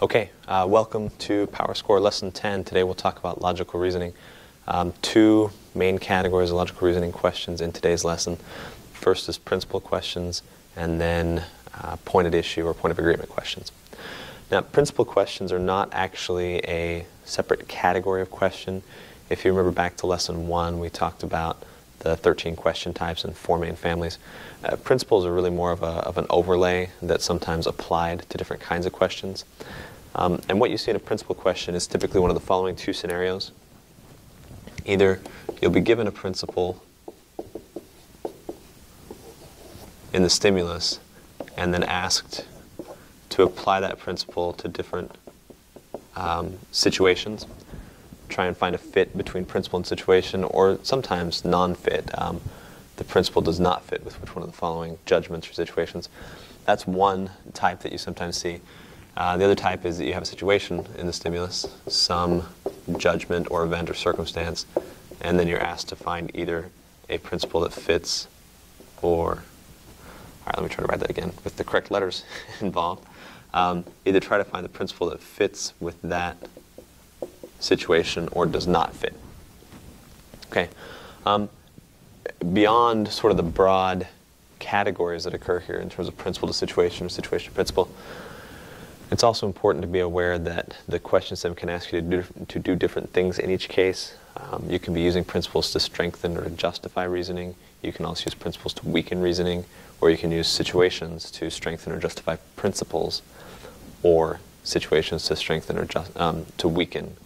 Okay, welcome to PowerScore Lesson 10. Today we'll talk about logical reasoning. Two main categories of logical reasoning questions in today's lesson. First is principal questions, and then point at issue or point of agreement questions. Now, principal questions are not actually a separate category of question. If you remember back to Lesson 1, we talked about the 13 question types and 4 main families. Principles are really more of an overlay that's sometimes applied to different kinds of questions. And what you see in a principal question is typically one of the following two scenarios. Either you'll be given a principle in the stimulus and then asked to apply that principle to different situations, try and find a fit between principle and situation, or sometimes non-fit. The principle does not fit with which one of the following judgments or situations. That's one type that you sometimes see. The other type is that you have a situation in the stimulus, some judgment or event or circumstance, and then you're asked to find either a principle that fits or, all right, let me try to write that again with the correct letters involved. Either try to find the principle that fits with that situation or does not fit. Okay. Beyond sort of the broad categories that occur here in terms of principle to situation or situation to principle, it's also important to be aware that the question system can ask you to do different things in each case. You can be using principles to strengthen or to justify reasoning. You can also use principles to weaken reasoning, or you can use situations to strengthen or justify principles, or situations to strengthen or to weaken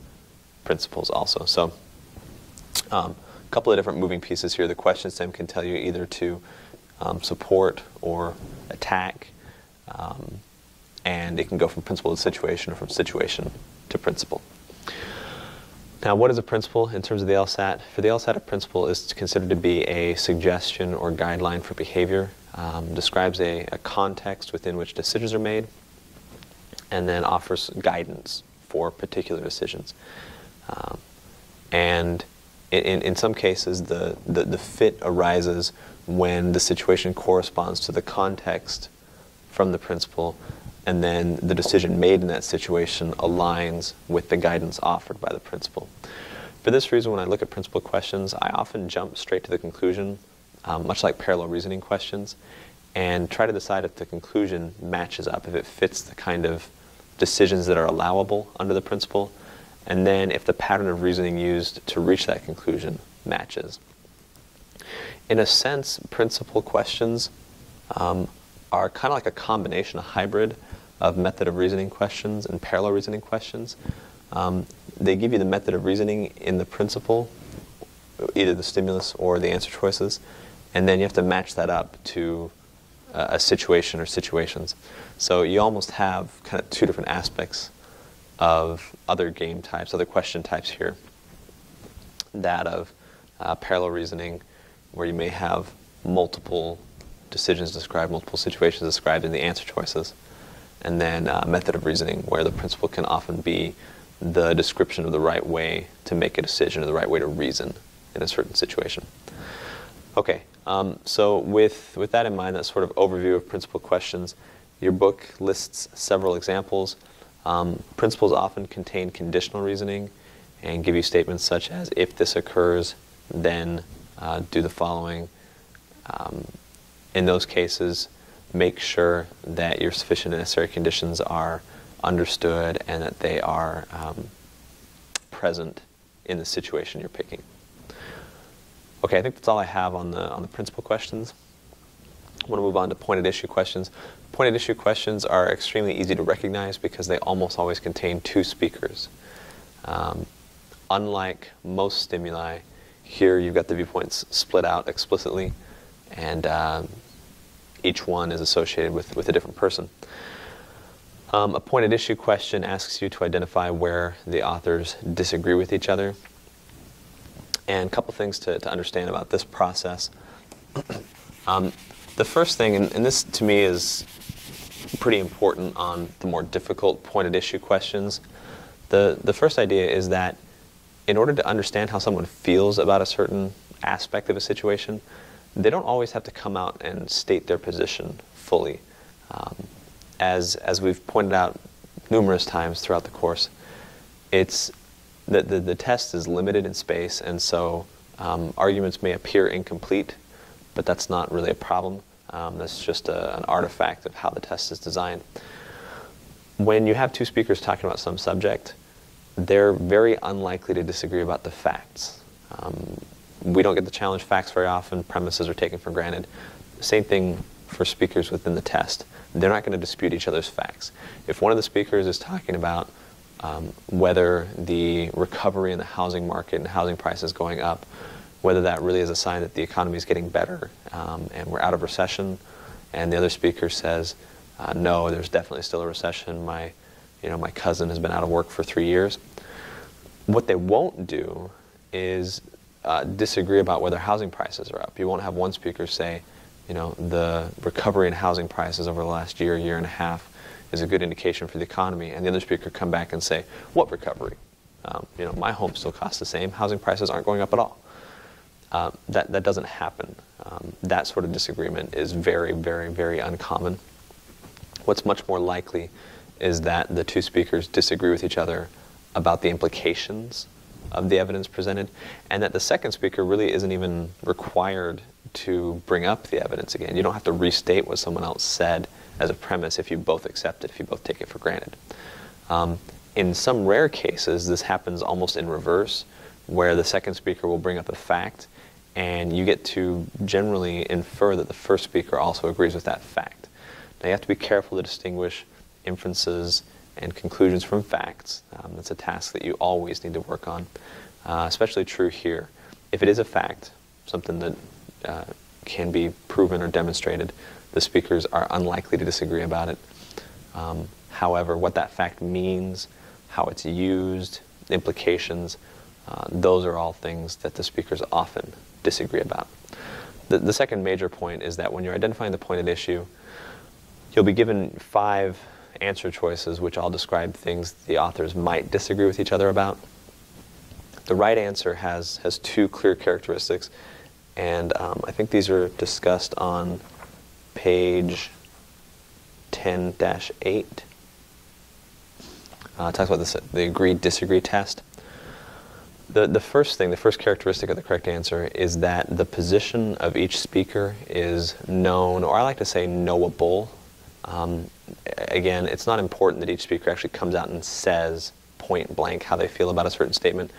principles also. So a couple of different moving pieces here. The question stem can tell you either to support or attack, and it can go from principle to situation or from situation to principle. Now, what is a principle in terms of the LSAT? For the LSAT, a principle is considered to be a suggestion or guideline for behavior, describes a context within which decisions are made, and then offers guidance for particular decisions. And in some cases, the fit arises when the situation corresponds to the context from the principle, and then the decision made in that situation aligns with the guidance offered by the principle. For this reason, when I look at principle questions, I often jump straight to the conclusion, much like parallel reasoning questions, and try to decide if the conclusion matches up, if it fits the kind of decisions that are allowable under the principle, and then if the pattern of reasoning used to reach that conclusion matches. In a sense, principle questions are kind of like a combination, a hybrid of method of reasoning questions and parallel reasoning questions. They give you the method of reasoning in the principle, either the stimulus or the answer choices, and then you have to match that up to a situation or situations. So you almost have kind of two different aspects of other game types, other question types here. That of parallel reasoning, where you may have multiple decisions described, multiple situations described in the answer choices, and then method of reasoning, where the principle can often be the description of the right way to make a decision or the right way to reason in a certain situation. Okay, so with that in mind, that sort of overview of principle questions, your book lists several examples. Principles often contain conditional reasoning and give you statements such as, if this occurs, then do the following. In those cases, make sure that your sufficient and necessary conditions are understood and that they are present in the situation you're picking. Okay, I think that's all I have on the principal questions. I want to move on to pointed issue questions. Pointed issue questions are extremely easy to recognize because they almost always contain two speakers. Unlike most stimuli, here you've got the viewpoints split out explicitly, and each one is associated with a different person. A pointed issue question asks you to identify where the authors disagree with each other. And a couple things to understand about this process. The first thing, and this to me is pretty important on the more difficult pointed issue questions, the first idea is that in order to understand how someone feels about a certain aspect of a situation, they don't always have to come out and state their position fully. As we've pointed out numerous times throughout the course. It's the test is limited in space, and so arguments may appear incomplete, but that's not really a problem. That's just an artifact of how the test is designed. When you have two speakers talking about some subject, they're very unlikely to disagree about the facts. We don't get to challenge facts very often. Premises are taken for granted. Same thing for speakers within the test. They're not going to dispute each other's facts. If one of the speakers is talking about whether the recovery in the housing market and housing prices going up, whether that really is a sign that the economy is getting better and we're out of recession, and the other speaker says, no, there's definitely still a recession. My cousin has been out of work for 3 years. What they won't do is disagree about whether housing prices are up. You won't have one speaker say, the recovery in housing prices over the last year and a half is a good indication for the economy, and the other speaker come back and say, what recovery? My home still costs the same. Housing prices aren't going up at all. That doesn't happen. That sort of disagreement is very, very, very uncommon. What's much more likely is that the two speakers disagree with each other about the implications of the evidence presented, and that the second speaker really isn't even required to bring up the evidence again. You don't have to restate what someone else said as a premise if you both accept it, if you both take it for granted. In some rare cases, this happens almost in reverse, where the second speaker will bring up a fact, and you get to generally infer that the first speaker also agrees with that fact. Now, you have to be careful to distinguish inferences and conclusions from facts. That's a task that you always need to work on, especially true here. If it is a fact, something that can be proven or demonstrated, the speakers are unlikely to disagree about it. However, what that fact means, how it's used, implications, those are all things that the speakers often disagree about. The second major point is that when you're identifying the point at issue, you'll be given 5 answer choices which all describe things the authors might disagree with each other about. The right answer has 2 clear characteristics, and I think these are discussed on page 10-8. It talks about the agree-disagree test. The first characteristic of the correct answer is that the position of each speaker is known, or I like to say knowable. Again, it's not important that each speaker actually comes out and says point blank how they feel about a certain statement,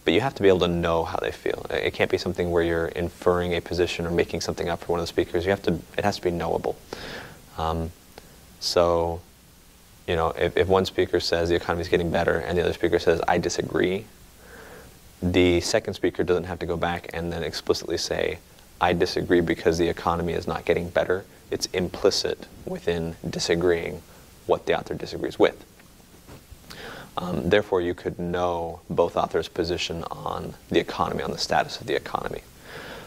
but you have to be able to know how they feel. It can't be something where you're inferring a position or making something up for one of the speakers. It has to be knowable. So, if one speaker says the economy is getting better and the other speaker says I disagree, the second speaker doesn't have to go back and then explicitly say I disagree because the economy is not getting better. It's implicit within disagreeing what the author disagrees with. Therefore, you could know both authors' position on the economy, on the status of the economy.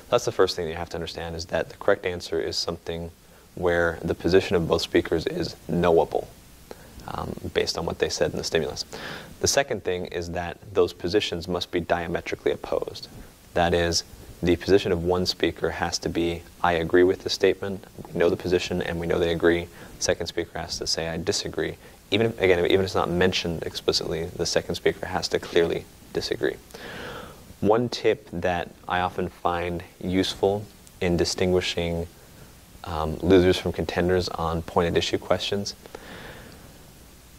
That's the first thing that you have to understand, is that the correct answer is something where the position of both speakers is knowable based on what they said in the stimulus. The second thing is that those positions must be diametrically opposed. That is, the position of one speaker has to be, I agree with the statement, we know the position, and we know they agree. The second speaker has to say, I disagree. Even if it's not mentioned explicitly, the second speaker has to clearly disagree. One tip that I often find useful in distinguishing losers from contenders on pointed issue questions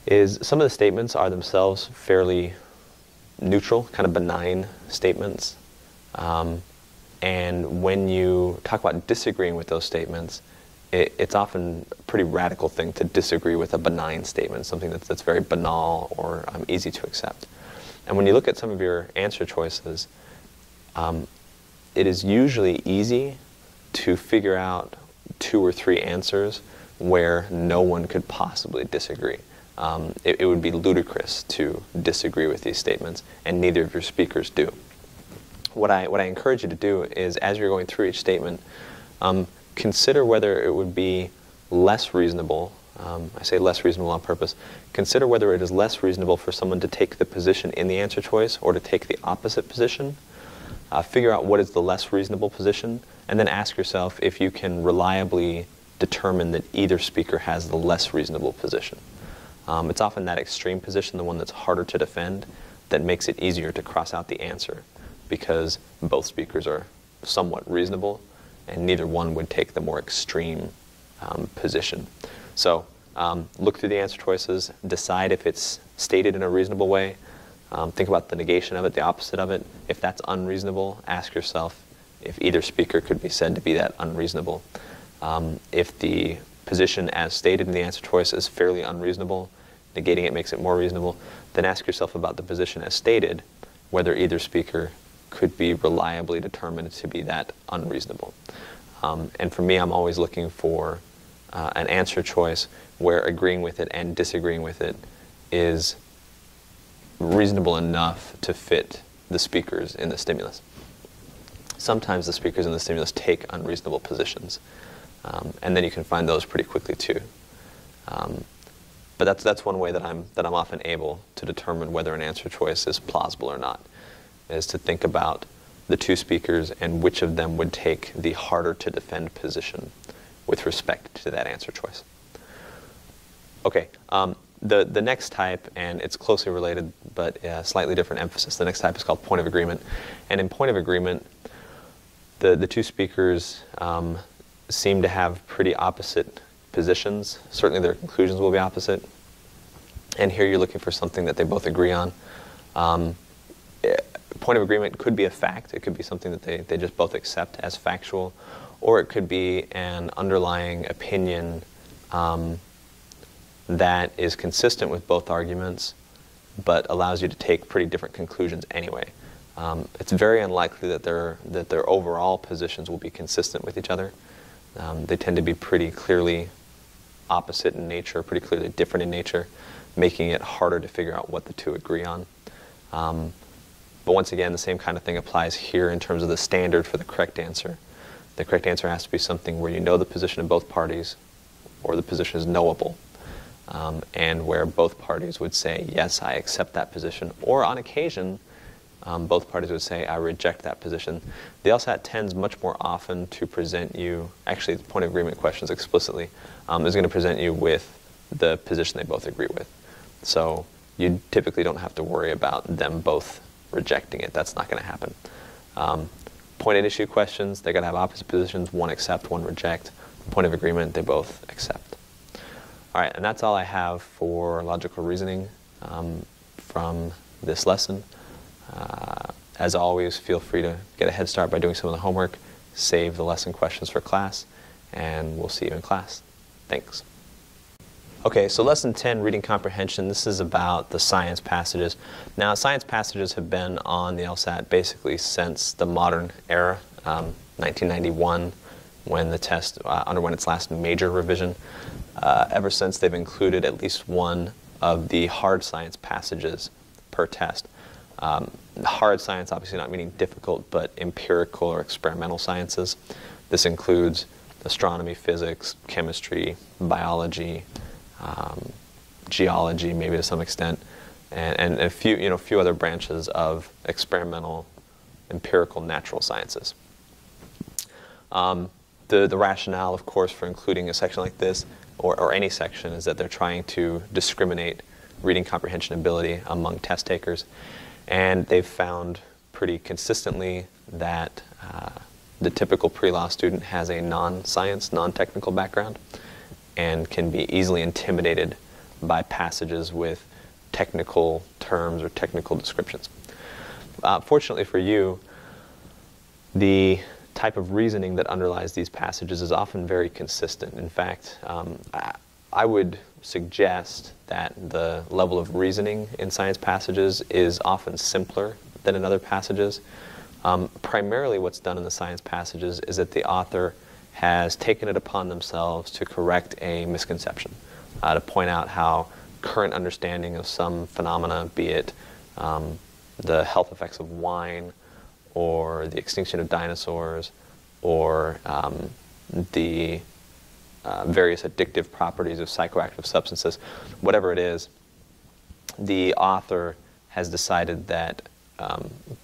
is some of the statements are themselves fairly neutral, kind of benign statements. And when you talk about disagreeing with those statements, it's often a pretty radical thing to disagree with a benign statement, something that's very banal or easy to accept. And when you look at some of your answer choices, it is usually easy to figure out 2 or 3 answers where no one could possibly disagree. It would be ludicrous to disagree with these statements, and neither of your speakers do. What I encourage you to do is, as you're going through each statement, consider whether it would be less reasonable, I say less reasonable on purpose, consider whether it is less reasonable for someone to take the position in the answer choice or to take the opposite position. Figure out what is the less reasonable position, and then ask yourself if you can reliably determine that either speaker has the less reasonable position. It's often that extreme position, the one that's harder to defend, that makes it easier to cross out the answer, because both speakers are somewhat reasonable, and neither one would take the more extreme position. So look through the answer choices, decide if it's stated in a reasonable way, think about the negation of it, the opposite of it. If that's unreasonable, ask yourself if either speaker could be said to be that unreasonable. If the position as stated in the answer choice is fairly unreasonable, negating it makes it more reasonable, then ask yourself about the position as stated, whether either speaker could be reliably determined to be that unreasonable. And for me, I'm always looking for an answer choice where agreeing with it and disagreeing with it is reasonable enough to fit the speakers in the stimulus. Sometimes the speakers in the stimulus take unreasonable positions, and then you can find those pretty quickly too. But that's one way that I'm often able to determine whether an answer choice is plausible or not, is to think about the two speakers and which of them would take the harder to defend position with respect to that answer choice. Okay, the next type, and it's closely related but slightly different emphasis, the next type is called point of agreement. And in point of agreement, the two speakers seem to have pretty opposite positions. Certainly their conclusions will be opposite. And here you're looking for something that they both agree on. Point of agreement could be a fact. It could be something that they just both accept as factual. Or it could be an underlying opinion that is consistent with both arguments, but allows you to take pretty different conclusions anyway. It's very unlikely that their overall positions will be consistent with each other. They tend to be pretty clearly opposite in nature, pretty clearly different in nature, making it harder to figure out what the two agree on. But once again, the same kind of thing applies here in terms of the standard for the correct answer. The correct answer has to be something where you know the position of both parties, or the position is knowable, and where both parties would say, yes, I accept that position, or on occasion, both parties would say, I reject that position. The LSAT tends much more often to present you, actually the point of agreement questions explicitly, is going to present you with the position they both agree with. So you typically don't have to worry about them both rejecting it. That's not going to happen. Point at issue questions, they're going to have opposite positions, one accept, one reject. Point of agreement, they both accept. All right, and that's all I have for logical reasoning from this lesson. As always, feel free to get a head start by doing some of the homework, save the lesson questions for class, and we'll see you in class. Thanks. Okay, so lesson 10, reading comprehension. This is about the science passages. Now, science passages have been on the LSAT basically since the modern era, 1991, when the test underwent its last major revision. Ever since, they've included at least one of the hard science passages per test. Hard science, obviously not meaning difficult, but empirical or experimental sciences. This includes astronomy, physics, chemistry, biology, geology, maybe to some extent, and a few other branches of experimental, empirical, natural sciences. The rationale, of course, for including a section like this, or any section, is that they're trying to discriminate reading comprehension ability among test takers. And they've found pretty consistently that the typical pre-law student has a non-science, non-technical background and can be easily intimidated by passages with technical terms or technical descriptions. Fortunately for you, the type of reasoning that underlies these passages is often very consistent. In fact, I would suggest that the level of reasoning in science passages is often simpler than in other passages. Primarily what's done in the science passages is that the author has taken it upon themselves to correct a misconception, to point out how current understanding of some phenomena, be it the health effects of wine, or the extinction of dinosaurs, or the various addictive properties of psychoactive substances, whatever it is, the author has decided that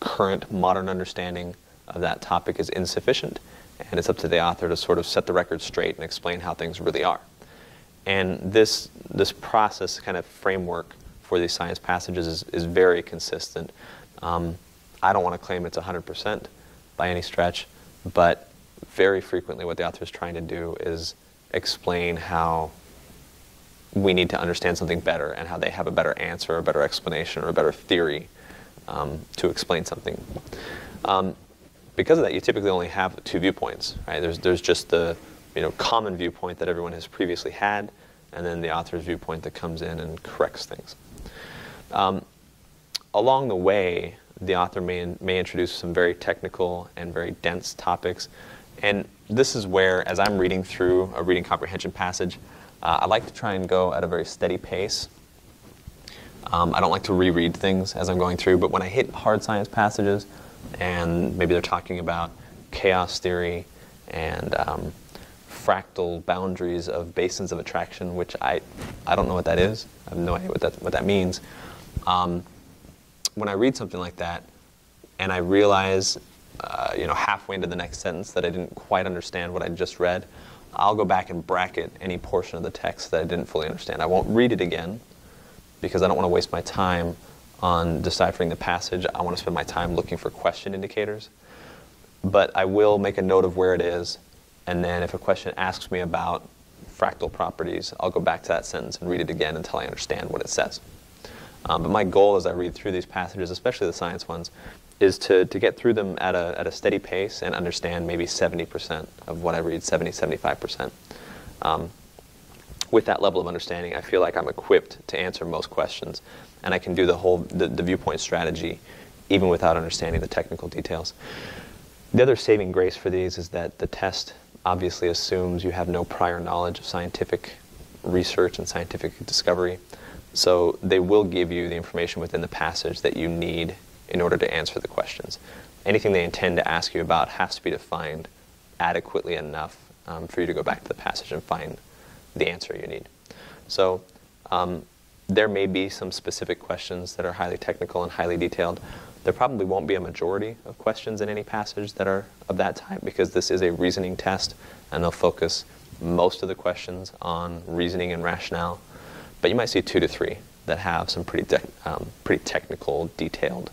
current modern understanding of that topic is insufficient, and it's up to the author to sort of set the record straight and explain how things really are. And this process, kind of framework for these science passages is very consistent. I don't want to claim it's 100% by any stretch, but very frequently what the author is trying to do is explain how we need to understand something better and how they have a better answer, a better explanation, or a better theory to explain something. Because of that, you typically only have two viewpoints, right? There's just the common viewpoint that everyone has previously had, and then the author's viewpoint that comes in and corrects things. Along the way, the author may introduce some very technical and very dense topics, and this is where, as I'm reading through a reading comprehension passage, I like to try and go at a very steady pace. I don't like to reread things as I'm going through, but when I hit hard science passages, and maybe they're talking about chaos theory and fractal boundaries of basins of attraction, which I don't know what that is. I have no idea what that means. When I read something like that, and I realize, halfway into the next sentence that I didn't quite understand what I just read, I'll go back and bracket any portion of the text that I didn't fully understand. I won't read it again because I don't want to waste my time on deciphering the passage. I want to spend my time looking for question indicators. But I will make a note of where it is, and then if a question asks me about fractal properties, I'll go back to that sentence and read it again until I understand what it says. But my goal as I read through these passages, especially the science ones, is to get through them at a steady pace and understand maybe 70% of what I read, 75%. With that level of understanding, I feel like I'm equipped to answer most questions, and I can do the viewpoint strategy even without understanding the technical details. The other saving grace for these is that the test obviously assumes you have no prior knowledge of scientific research and scientific discovery. So they will give you the information within the passage that you need in order to answer the questions. Anything they intend to ask you about has to be defined adequately enough for you to go back to the passage and find the answer you need. So there may be some specific questions that are highly technical and highly detailed. There probably won't be a majority of questions in any passage that are of that type because this is a reasoning test and they'll focus most of the questions on reasoning and rationale. But you might see 2 to 3 that have some pretty technical, detailed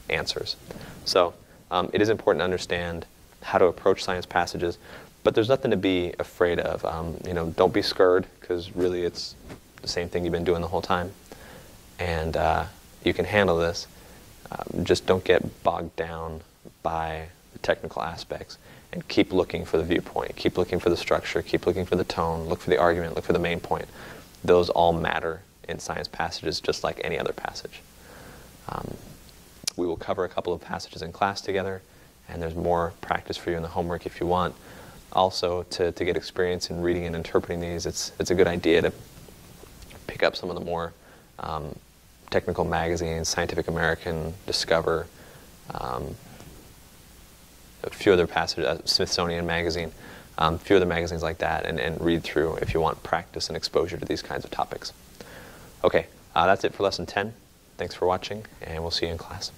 answers. So it is important to understand how to approach science passages, but there's nothing to be afraid of. Don't be scared, because really it's the same thing you've been doing the whole time. And you can handle this. Just don't get bogged down by the technical aspects, and keep looking for the viewpoint, keep looking for the structure, keep looking for the tone, look for the argument, look for the main point. Those all matter in science passages just like any other passage. We will cover a couple of passages in class together, and there's more practice for you in the homework if you want. Also, to get experience in reading and interpreting these, it's a good idea to pick up some of the more technical magazines, Scientific American, Discover, a few other passages, Smithsonian Magazine, a few other magazines like that, and read through if you want practice and exposure to these kinds of topics. Okay, that's it for Lesson 10. Thanks for watching, and we'll see you in class.